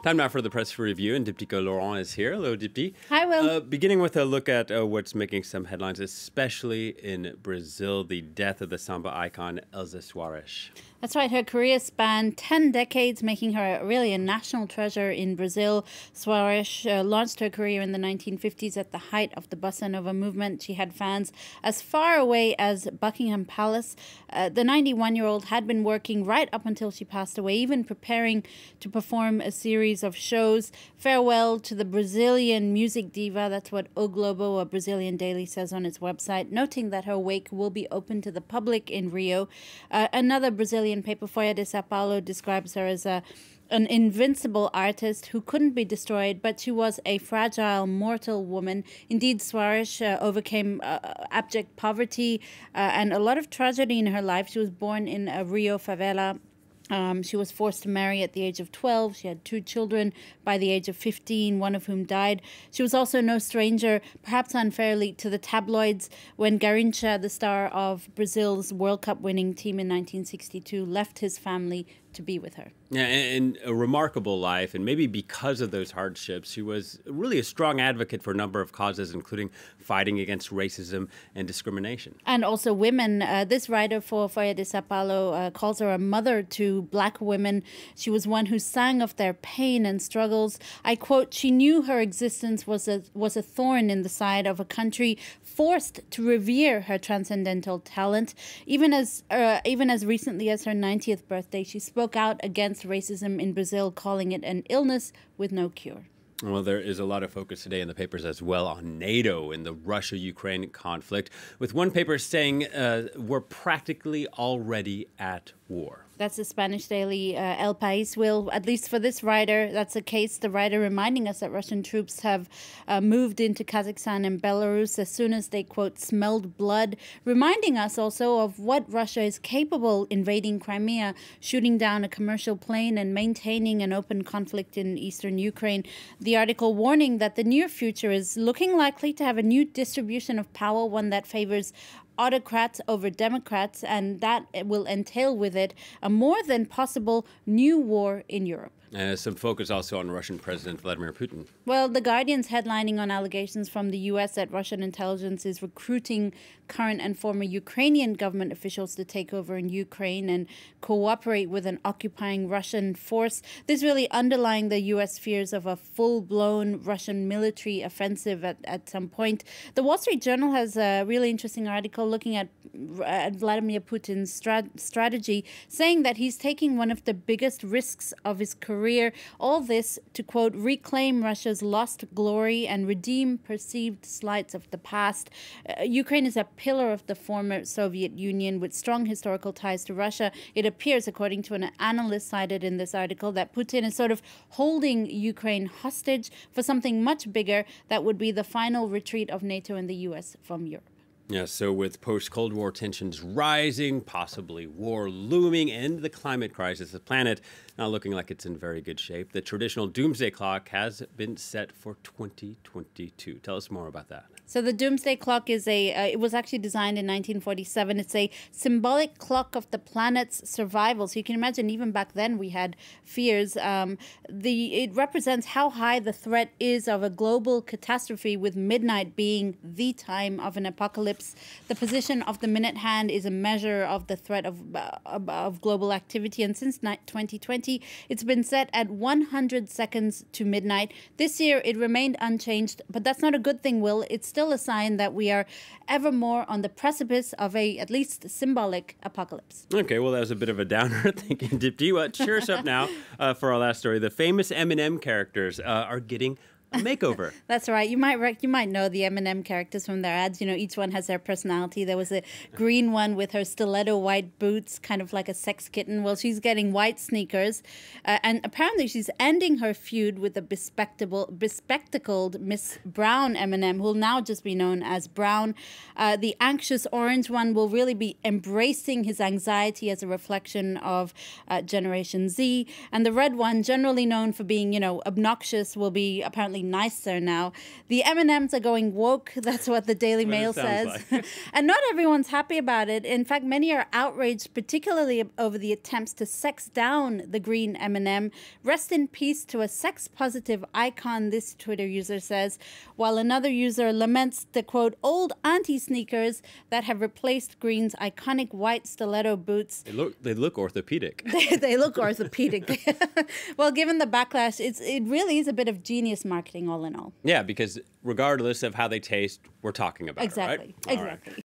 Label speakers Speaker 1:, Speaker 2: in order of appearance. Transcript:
Speaker 1: Time now for the press review, and Diptyque Laurent is here. Hello, Dipty.
Speaker 2: Hi, Will.
Speaker 1: Beginning with a look at what's making some headlines, especially in Brazil, the death of the samba icon Elza Soares.
Speaker 2: That's right. Her career spanned 10 decades, making her really a national treasure in Brazil. Soares launched her career in the 1950s at the height of the Bossa Nova movement. She had fans as far away as Buckingham Palace. The 91-year-old had been working right up until she passed away, even preparing to perform a series of shows. Farewell to the Brazilian music diva. That's what O Globo, a Brazilian daily, says on its website, noting that her wake will be open to the public in Rio. Another Brazilian paper, Folha de Sao Paulo, describes her as an invincible artist who couldn't be destroyed, but she was a fragile, mortal woman. Indeed, Soares overcame abject poverty and a lot of tragedy in her life. She was born in a Rio favela. She was forced to marry at the age of 12. She had 2 children by the age of 15, one of whom died. She was also no stranger, perhaps unfairly, to the tabloids when Garrincha, the star of Brazil's World Cup winning team in 1962, left his family to be with her.
Speaker 1: Yeah, and a remarkable life, and maybe because of those hardships, she was really a strong advocate for a number of causes, including fighting against racism and discrimination.
Speaker 2: And also women. This writer for Folha de Sao Paulo calls her a mother to black women. She was one who sang of their pain and struggles. I quote, "She knew her existence was a thorn in the side of a country forced to revere her transcendental talent. Even as recently as her 90th birthday, she spoke out against racism in Brazil, calling it an illness with no cure."
Speaker 1: Well, there is a lot of focus today in the papers as well on NATO and the Russia-Ukraine conflict, with one paper saying we're practically already at war.
Speaker 2: That's the Spanish daily El País. Will, at least for this writer, that's the case. The writer reminding us that Russian troops have moved into Kazakhstan and Belarus as soon as they, quote, smelled blood, reminding us also of what Russia is capable invading Crimea, shooting down a commercial plane and maintaining an open conflict in eastern Ukraine. The article warning that the near future is looking likely to have a new distribution of power, one that favors autocrats over democrats, and that will entail with it a more than possible new war in Europe.
Speaker 1: Some focus also on Russian President Vladimir Putin.
Speaker 2: Well, The Guardian's headlining on allegations from the U.S. that Russian intelligence is recruiting current and former Ukrainian government officials to take over in Ukraine and cooperate with an occupying Russian force. This really underlying the U.S. fears of a full-blown Russian military offensive at some point. The Wall Street Journal has a really interesting article looking at Vladimir Putin's strategy, saying that he's taking one of the biggest risks of his career. All this to, quote, reclaim Russia's lost glory and redeem perceived slights of the past. Ukraine is a pillar of the former Soviet Union with strong historical ties to Russia. It appears, according to an analyst cited in this article, that Putin is sort of holding Ukraine hostage for something much bigger that would be the final retreat of NATO and the U.S. from Europe.
Speaker 1: Yeah, so with post-Cold War tensions rising, possibly war looming, and the climate crisis, the planet not looking like it's in very good shape, the traditional doomsday clock has been set for 2022. Tell us more about that.
Speaker 2: So the doomsday clock is it was actually designed in 1947. It's a symbolic clock of the planet's survival. So you can imagine even back then we had fears. It represents how high the threat is of a global catastrophe, with midnight being the time of an apocalypse. The position of the minute hand is a measure of the threat of global activity. And since 2020, it's been set at 100 seconds to midnight. This year, it remained unchanged, but that's not a good thing, Will. It's still a sign that we are ever more on the precipice of a, at least, symbolic apocalypse.
Speaker 1: Okay, well, that was a bit of a downer. Thank you, Dipty. Well, cheer us up now for our last story. The famous M&M characters are getting a makeover.
Speaker 2: That's right. You might know the M&M characters from their ads. You know, each one has their personality. There was a green one with her stiletto white boots, kind of like a sex kitten. Well, she's getting white sneakers. And apparently she's ending her feud with the bespectacled Miss Brown M&M, who will now just be known as Brown. The anxious orange one will really be embracing his anxiety as a reflection of Generation Z. And the red one, generally known for being, obnoxious, will be apparently definitely nicer now. The M&Ms are going woke. That's what the Daily Mail says. Like. And not everyone's happy about it. In fact, many are outraged, particularly over the attempts to sex down the green M&M. Rest in peace to a sex-positive icon, this Twitter user says, while another user laments the, quote, old auntie sneakers that have replaced Green's iconic white stiletto boots.
Speaker 1: They look orthopedic.
Speaker 2: They look orthopedic. Well, given the backlash, it really is a bit of genius marketing all in all.
Speaker 1: Yeah, because regardless of how they taste, we're talking about
Speaker 2: exactly.
Speaker 1: it, right?
Speaker 2: Exactly.